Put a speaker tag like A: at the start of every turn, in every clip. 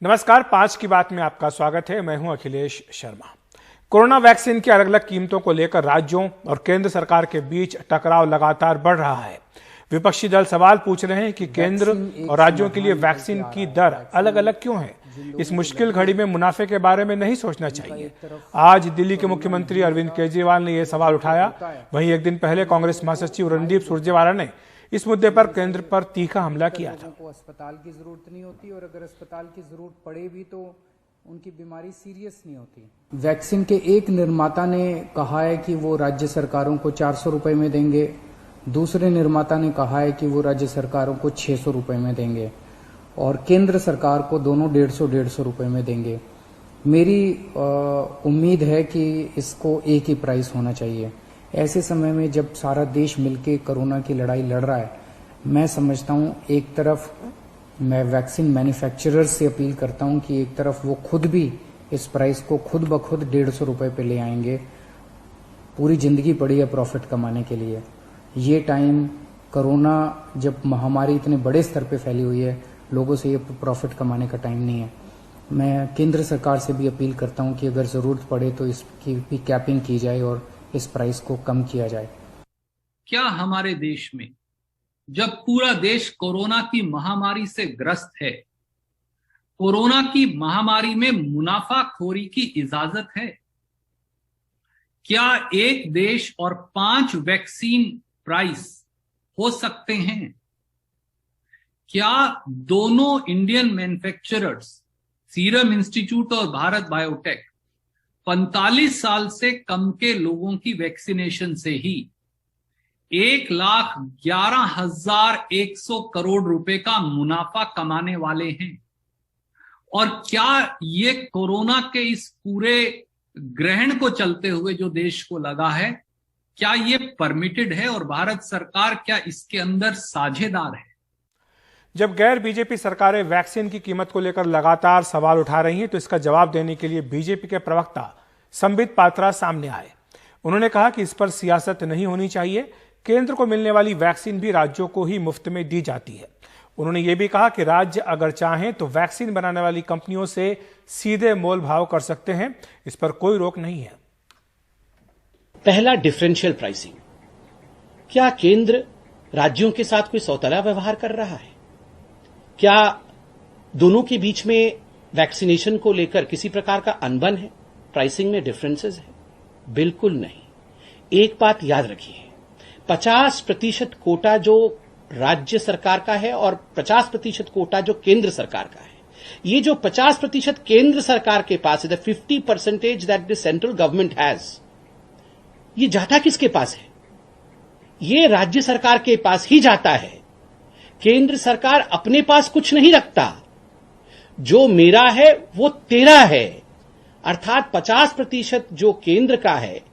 A: नमस्कार, 5 की बात में आपका स्वागत है। मैं हूं अखिलेश शर्मा। कोरोना वैक्सीन की अलग अलग कीमतों को लेकर राज्यों और केंद्र सरकार के बीच टकराव लगातार बढ़ रहा है। विपक्षी दल सवाल पूछ रहे हैं कि केंद्र और राज्यों के लिए वैक्सीन की दर अलग अलग क्यों है। इस मुश्किल घड़ी में मुनाफे के बारे में नहीं सोचना चाहिए। आज दिल्ली के मुख्यमंत्री अरविंद केजरीवाल ने यह सवाल उठाया। वहीं एक दिन पहले कांग्रेस महासचिव रणदीप सुरजेवाला ने इस मुद्दे पर केंद्र पर तीखा हमला किया था।
B: को अस्पताल की जरूरत नहीं होती और अगर अस्पताल की जरूरत पड़े भी तो उनकी बीमारी सीरियस नहीं होती। वैक्सीन के एक निर्माता ने कहा है कि वो राज्य सरकारों को 400 रुपए में देंगे, दूसरे निर्माता ने कहा है कि वो राज्य सरकारों को 600 रुपए में देंगे और केंद्र सरकार को दोनों 150 रुपए में देंगे। मेरी उम्मीद है कि इसको एक ही प्राइस होना चाहिए। ऐसे समय में जब सारा देश मिलकर कोरोना की लड़ाई लड़ रहा है, मैं समझता हूं एक तरफ मैं वैक्सीन मैन्युफैक्चरर्स से अपील करता हूं कि एक तरफ वो खुद भी इस प्राइस को खुद ब खुद 150 रुपए पे ले आएंगे। पूरी जिंदगी पड़ी है प्रॉफिट कमाने के लिए। ये टाइम कोरोना जब महामारी इतने बड़े स्तर पे फैली हुई है, लोगों से ये प्रॉफिट कमाने का टाइम नहीं है। मैं केंद्र सरकार से भी अपील करता हूं कि अगर जरूरत पड़े तो इसकी भी कैपिंग की जाए और इस प्राइस को कम किया जाए।
C: क्या हमारे देश में जब पूरा देश कोरोना की महामारी से ग्रस्त है, कोरोना की महामारी में मुनाफाखोरी की इजाजत है? क्या एक देश और 5 वैक्सीन प्राइस हो सकते हैं? क्या दोनों इंडियन मैन्युफैक्चरर्स सीरम इंस्टीट्यूट और भारत बायोटेक 45 साल से कम के लोगों की वैक्सीनेशन से ही 1,11,100 करोड़ रुपए का मुनाफा कमाने वाले हैं? और क्या ये कोरोना के इस पूरे ग्रहण को चलते हुए जो देश को लगा है, क्या ये परमिटेड है और भारत सरकार क्या इसके अंदर साझेदार है?
A: जब गैर बीजेपी सरकारें वैक्सीन की कीमत को लेकर लगातार सवाल उठा रही हैं, तो इसका जवाब देने के लिए बीजेपी के प्रवक्ता संबित पात्रा सामने आए। उन्होंने कहा कि इस पर सियासत नहीं होनी चाहिए। केंद्र को मिलने वाली वैक्सीन भी राज्यों को ही मुफ्त में दी जाती है। उन्होंने ये भी कहा कि राज्य अगर चाहें तो वैक्सीन बनाने वाली कंपनियों से सीधे मोल भाव कर सकते हैं। इस पर कोई रोक नहीं है।
D: पहला, डिफरेंशियल प्राइसिंग। क्या केंद्र राज्यों के साथ कोई सौतेला व्यवहार कर रहा है? क्या दोनों के बीच में वैक्सीनेशन को लेकर किसी प्रकार का अनबन है? प्राइसिंग में डिफरेंसेस है? बिल्कुल नहीं। एक बात याद रखिए, 50% कोटा जो राज्य सरकार का है और 50% कोटा जो केंद्र सरकार का है। ये जो 50% केंद्र सरकार के पास है, the 50% that the central government has, ये जाता किसके पास है? ये राज्य सरकार के पास ही जाता है। केंद्र सरकार अपने पास कुछ नहीं रखता। जो मेरा है वो तेरा है। अर्थात 50% जो केंद्र का है,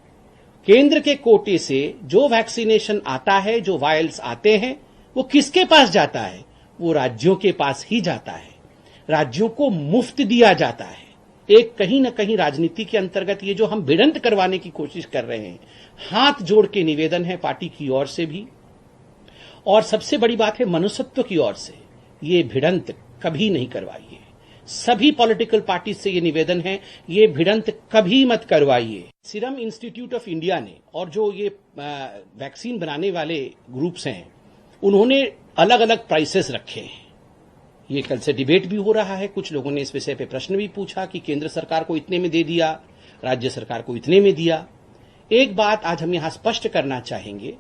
D: केंद्र के कोटे से जो वैक्सीनेशन आता है, जो वायल्स आते हैं, वो किसके पास जाता है? वो राज्यों के पास ही जाता है। राज्यों को मुफ्त दिया जाता है। एक कहीं ना कहीं राजनीति के अंतर्गत ये जो हम भिड़ंत करवाने की कोशिश कर रहे हैं, हाथ जोड़ के निवेदन है पार्टी की ओर से भी और सबसे बड़ी बात है मनुष्यत्व की ओर से, ये भिड़ंत कभी नहीं करवाइए। सभी पॉलिटिकल पार्टी से ये निवेदन है, ये भिड़ंत कभी मत करवाइए। सीरम इंस्टीट्यूट ऑफ इंडिया ने और जो ये वैक्सीन बनाने वाले ग्रुप्स हैं, उन्होंने अलग अलग प्राइसेस रखे हैं। ये कल से डिबेट भी हो रहा है। कुछ लोगों ने इस विषय पे प्रश्न भी पूछा कि केंद्र सरकार को इतने में दे दिया, राज्य सरकार को इतने में दिया। एक बात आज हम यहां स्पष्ट करना चाहेंगे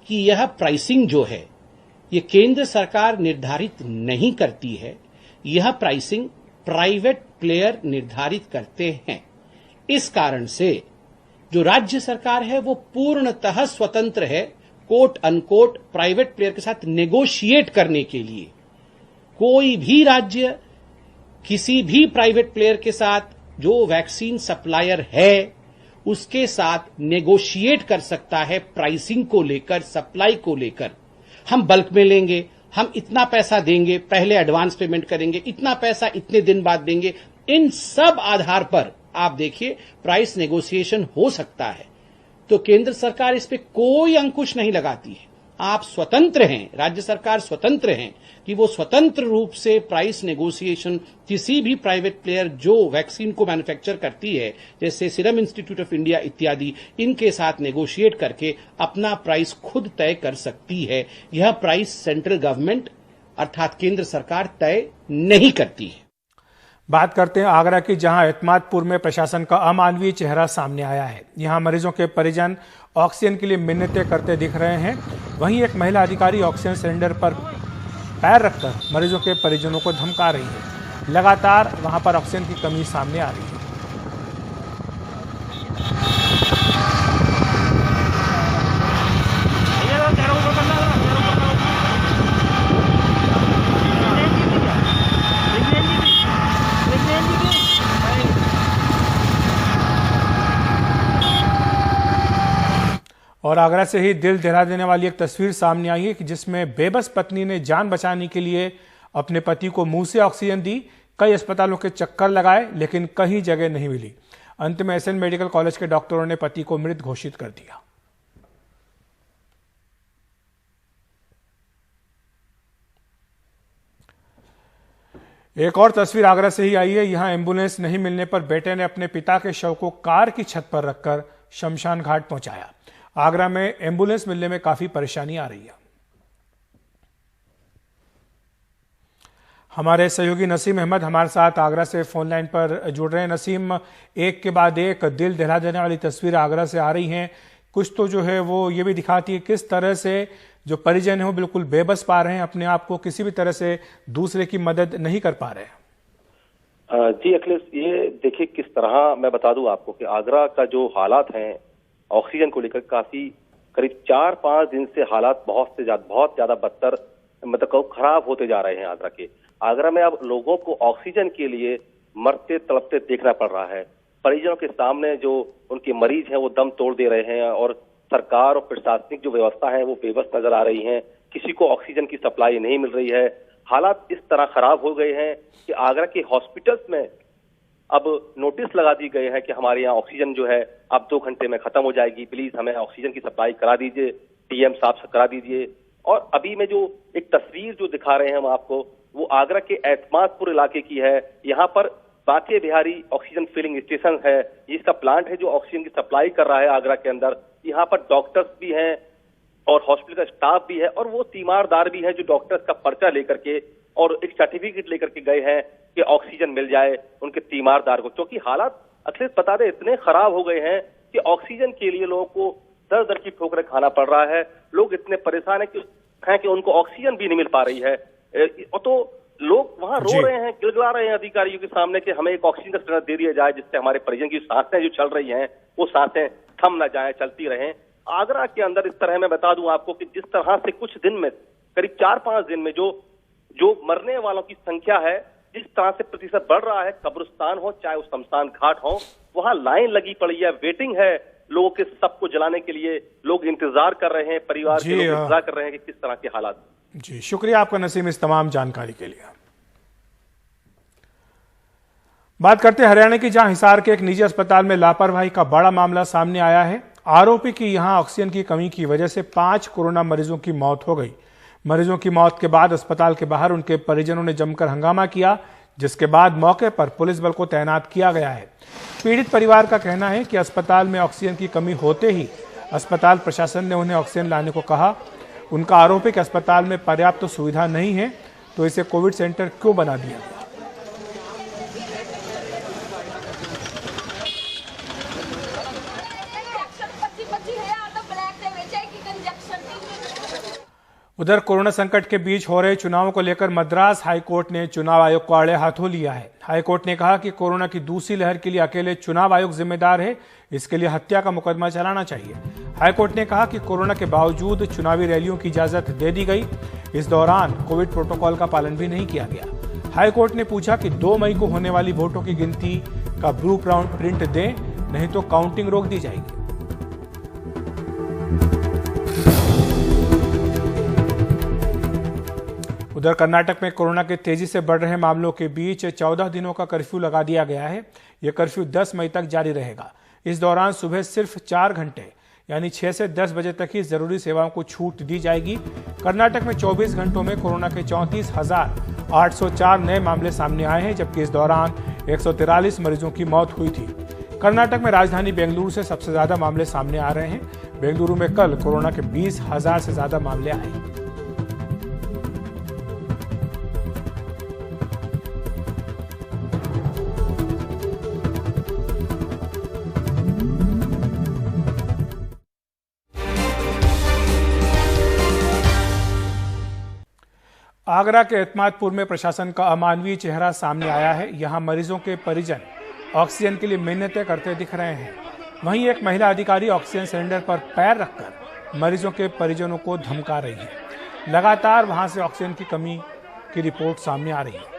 D: कि यह प्राइसिंग जो है, ये केंद्र सरकार निर्धारित नहीं करती है। यह प्राइसिंग प्राइवेट प्लेयर निर्धारित करते हैं। इस कारण से जो राज्य सरकार है वो पूर्णतः स्वतंत्र है, कोट अनकोट, प्राइवेट प्लेयर के साथ नेगोशिएट करने के लिए। कोई भी राज्य किसी भी प्राइवेट प्लेयर के साथ जो वैक्सीन सप्लायर है, उसके साथ नेगोशिएट कर सकता है प्राइसिंग को लेकर, सप्लाई को लेकर। हम बल्क में लेंगे, हम इतना पैसा देंगे, पहले एडवांस पेमेंट करेंगे, इतना पैसा इतने दिन बाद देंगे। इन सब आधार पर आप देखिए प्राइस नेगोशिएशन हो सकता है। तो केंद्र सरकार इस पे कोई अंकुश नहीं लगाती है। आप स्वतंत्र हैं, राज्य सरकार स्वतंत्र हैं, कि वो स्वतंत्र रूप से प्राइस नेगोशिएशन किसी भी प्राइवेट प्लेयर जो वैक्सीन को मैन्युफैक्चर करती है, जैसे सीरम इंस्टीट्यूट ऑफ इंडिया इत्यादि, इनके साथ नेगोशिएट करके अपना प्राइस खुद तय कर सकती है। यह प्राइस सेंट्रल गवर्नमेंट अर्थात केंद्र सरकार तय नहीं करती है।
A: बात करते हैं आगरा की, जहां एतमादपुर में प्रशासन का अमानवीय चेहरा सामने आया है। यहां मरीजों के परिजन ऑक्सीजन के लिए मिन्नतें करते दिख रहे हैं। वहीं एक महिला अधिकारी ऑक्सीजन सिलेंडर पर पैर रखकर मरीजों के परिजनों को धमका रही है। लगातार वहां पर ऑक्सीजन की कमी सामने आ रही है। और आगरा से ही दिल दहला देने वाली एक तस्वीर सामने आई है कि जिसमें बेबस पत्नी ने जान बचाने के लिए अपने पति को मुंह से ऑक्सीजन दी। कई अस्पतालों के चक्कर लगाए लेकिन कहीं जगह नहीं मिली। अंत में एसएन मेडिकल कॉलेज के डॉक्टरों ने पति को मृत घोषित कर दिया। एक और तस्वीर आगरा से ही आई है। यहां एम्बुलेंस नहीं मिलने पर बेटे ने अपने पिता के शव को कार की छत पर रखकर शमशान घाट पहुंचाया। आगरा में एम्बुलेंस मिलने में काफी परेशानी आ रही है। हमारे सहयोगी नसीम अहमद हमारे साथ आगरा से फोन लाइन पर जुड़ रहे हैं। नसीम, एक के बाद एक दिल दहला देने वाली तस्वीर आगरा से आ रही हैं। कुछ तो जो है वो ये भी दिखाती है किस तरह से जो परिजन है वो बिल्कुल बेबस पा रहे हैं, अपने आप को किसी भी तरह से दूसरे की मदद नहीं कर पा रहे हैं।
E: जी अखिलेश, ये देखिए किस तरह मैं बता दूं आपको कि आगरा का जो हालात हैं ऑक्सीजन को लेकर, काफी करीब 4-5 दिन से हालात बहुत ज्यादा बदतर, मतलब खराब होते जा रहे हैं आगरा के। आगरा में अब लोगों को ऑक्सीजन के लिए मरते तड़पते देखना पड़ रहा है। परिजनों के सामने जो उनके मरीज हैं वो दम तोड़ दे रहे हैं और सरकार और प्रशासनिक जो व्यवस्था है वो बेबस नजर आ रही है। किसी को ऑक्सीजन की सप्लाई नहीं मिल रही है। हालात इस तरह खराब हो गए हैं कि आगरा के हॉस्पिटल्स में अब नोटिस लगा दी गए हैं कि हमारे यहाँ ऑक्सीजन जो है अब 2 घंटे में खत्म हो जाएगी, प्लीज हमें ऑक्सीजन की सप्लाई करा दीजिए, टीएम साहब से करा दीजिए। और अभी में जो एक तस्वीर जो दिखा रहे हैं हम आपको, वो आगरा के एतमादपुर इलाके की है। यहाँ पर Banke Bihari oxygen filling station है, जिसका प्लांट है जो ऑक्सीजन की सप्लाई कर रहा है आगरा के अंदर। यहाँ पर डॉक्टर्स भी हैं और हॉस्पिटल का स्टाफ भी है और वो तीमारदार भी है जो डॉक्टर्स का पर्चा लेकर के और एक सर्टिफिकेट लेकर के गए हैं कि ऑक्सीजन मिल जाए उनके तीमारदार को। क्योंकि हालात अक्सर बता दें इतने खराब हो गए हैं कि ऑक्सीजन के लिए लोगों को दर दर की ठोकरें खाना पड़ रहा है। लोग इतने परेशान है कि उनको ऑक्सीजन भी नहीं मिल पा रही है। तो लोग वहां रो रहे हैं, गिड़गिड़ा रहे हैं अधिकारियों के सामने कि हमें एक ऑक्सीजन का सिलेंडर दे दिया जाए जिससे हमारे परिजन की सांसें जो चल रही हैं वो सांसें थम न जाए, चलती रहें। आगरा के अंदर इस तरह मैं बता दूं आपको कि जिस तरह से कुछ दिन में करीब 4-5 दिन में जो मरने वालों की संख्या है, जिस तरह से प्रतिशत बढ़ रहा है, कब्रिस्तान हो चाहे वो शमशान घाट हो, वहां लाइन लगी पड़ी है, वेटिंग है लोगों के सबको जलाने के लिए। लोग इंतजार कर रहे हैं, परिवार के लोग इंतजार कर रहे हैं कि किस तरह के हालात।
A: जी शुक्रिया आपका नसीम इस तमाम जानकारी के लिए। बात करते हैं हरियाणा की, जहां हिसार के एक निजी अस्पताल में लापरवाही का बड़ा मामला सामने आया है। आरोपी की यहां ऑक्सीजन की कमी की वजह से 5 कोरोना मरीजों की मौत हो गई। मरीजों की मौत के बाद अस्पताल के बाहर उनके परिजनों ने जमकर हंगामा किया, जिसके बाद मौके पर पुलिस बल को तैनात किया गया है। पीड़ित परिवार का कहना है कि अस्पताल में ऑक्सीजन की कमी होते ही अस्पताल प्रशासन ने उन्हें ऑक्सीजन लाने को कहा। उनका आरोप है कि अस्पताल में पर्याप्त सुविधा नहीं है तो इसे कोविड सेंटर क्यों बना दिया गया। उधर कोरोना संकट के बीच हो रहे चुनावों को लेकर मद्रास हाईकोर्ट ने चुनाव आयोग को आड़े हाथों लिया है। हाईकोर्ट ने कहा कि कोरोना की दूसरी लहर के लिए अकेले चुनाव आयोग जिम्मेदार है, इसके लिए हत्या का मुकदमा चलाना चाहिए। हाईकोर्ट ने कहा कि कोरोना के बावजूद चुनावी रैलियों की इजाजत दे दी गई। इस दौरान कोविड प्रोटोकॉल का पालन भी नहीं किया गया। हाईकोर्ट ने पूछा कि 2 मई को होने वाली वोटों की गिनती का ब्लू प्रिंट दें, नहीं तो काउंटिंग रोक दी जाएगी। उधर कर्नाटक में कोरोना के तेजी से बढ़ रहे मामलों के बीच 14 दिनों का कर्फ्यू लगा दिया गया है। यह कर्फ्यू 10 मई तक जारी रहेगा। इस दौरान सुबह सिर्फ 4 घंटे यानी 6 से 10 बजे तक ही जरूरी सेवाओं को छूट दी जाएगी। कर्नाटक में 24 घंटों में कोरोना के 34,804 नए मामले सामने आए हैं, जबकि इस दौरान 143 मरीजों की मौत हुई थी। कर्नाटक में राजधानी बेंगलुरु से सबसे ज्यादा मामले सामने आ रहे हैं। बेंगलुरु में कल कोरोना के 20,000 से ज्यादा मामले आए। आगरा के एतमादपुर में प्रशासन का अमानवीय चेहरा सामने आया है। यहां मरीजों के परिजन ऑक्सीजन के लिए मिन्नतें करते दिख रहे हैं। वहीं एक महिला अधिकारी ऑक्सीजन सिलेंडर पर पैर रखकर मरीजों के परिजनों को धमका रही है। लगातार वहां से ऑक्सीजन की कमी की रिपोर्ट सामने आ रही है।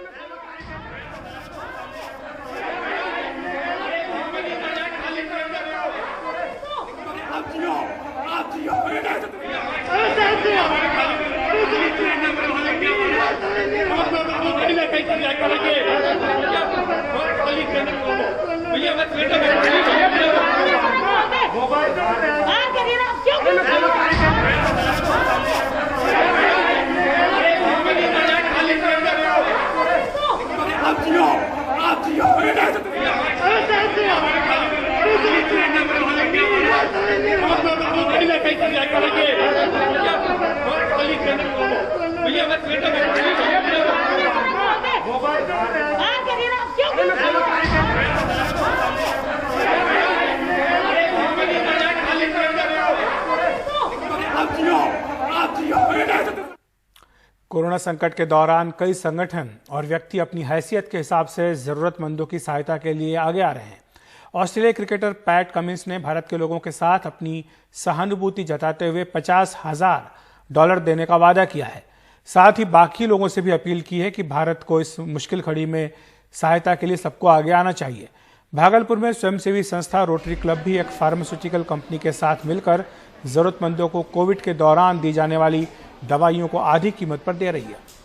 A: कोरोना संकट के दौरान कई संगठन और व्यक्ति अपनी हैसियत के हिसाब से जरूरतमंदों की सहायता के लिए आगे आ रहे हैं। ऑस्ट्रेलियाई क्रिकेटर पैट कमिंस ने भारत के लोगों के साथ अपनी सहानुभूति जताते हुए $50,000 देने का वादा किया है। साथ ही बाकी लोगों से भी अपील की है कि भारत को इस मुश्किल घड़ी में सहायता के लिए सबको आगे आना चाहिए। भागलपुर में स्वयंसेवी संस्था रोटरी क्लब भी एक फार्मास्यूटिकल कंपनी के साथ मिलकर जरूरतमंदों को कोविड के दौरान दी जाने वाली दवाइयों को आधी कीमत पर दे रही है।